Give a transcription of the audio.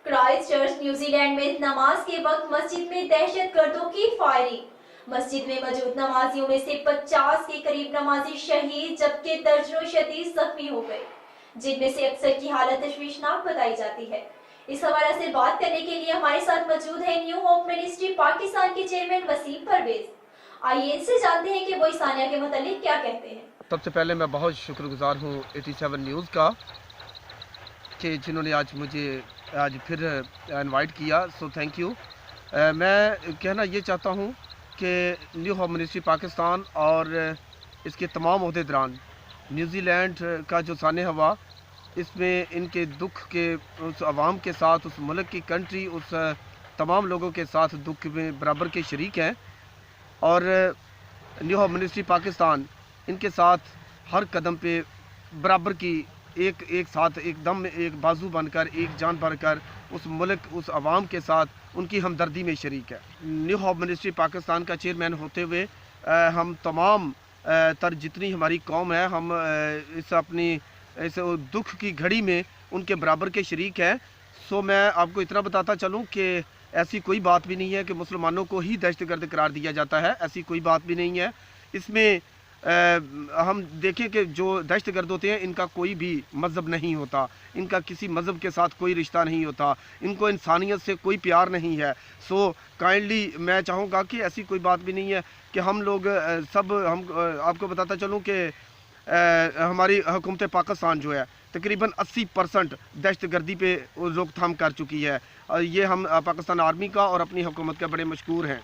Christ church New Zealand में नमाज के वक्त मस्जिद में दहशत गर्दों की फायरिंग। मस्जिद में मौजूद नमाजियों में से 50 के करीब नमाजी शहीद जबकि दर्जनों शदीद जख्मी हो गए, जिनमें से अक्सर की हालत तशवीशनाक बताई जाती है। इस हवाले से बात करने के लिए हमारे साथ मौजूद है न्यू होप मिनिस्ट्री पाकिस्तान के चेयरमैन वसीम परवेज। आइए इनसे जानते हैं कि वो इस आनिया के मुतालिक क्या कहते हैं। सबसे पहले मैं बहुत शुक्रगुजार हूँ 87 न्यूज़ का कि जिन्होंने आज मुझे आज फिर इनवाइट किया, सो थैंक यू। मैं कहना ये चाहता हूँ कि न्यू होप मिनिस्ट्री पाकिस्तान और इसके तमाम अहदेदारान न्यूजीलैंड का जो साने हवा, इसमें इनके दुख के उस आवाम के साथ, उस मुल्क की कंट्री, उस तमाम लोगों के साथ दुख में बराबर के शरीक हैं और न्यू होप मिनिस्ट्री पाकिस्तान इनके साथ हर कदम पे बराबर की एक साथ एकदम एक बाजू बनकर, एक जान बनकर उस मुल्क, उस आवाम के साथ उनकी हमदर्दी में शरीक है। न्यू होप मिनिस्ट्री पाकिस्तान का चेयरमैन होते हुए हम तमाम तर जितनी हमारी कौम है, हम इस दुख की घड़ी में उनके बराबर के शरीक हैं। सो मैं आपको इतना बताता चलूँ कि ऐसी कोई बात भी नहीं है कि मुसलमानों को ही दहशतगर्द करार दिया जाता है, ऐसी कोई बात भी नहीं है। इसमें हम देखें कि जो दहशतगर्द होते हैं इनका कोई भी मज़हब नहीं होता, इनका किसी मज़हब के साथ कोई रिश्ता नहीं होता, इनको इंसानियत से कोई प्यार नहीं है। सो काइंडली मैं चाहूँगा कि ऐसी कोई बात भी नहीं है कि हम लोग हम आपको बताता चलूँ कि हमारी हुकूमत पाकिस्तान जो है तकरीबन 80% दहशतगर्दी पे रोकथाम कर चुकी है। ये हम पाकिस्तान आर्मी का और अपनी हुकूमत का बड़े मशकूर हैं।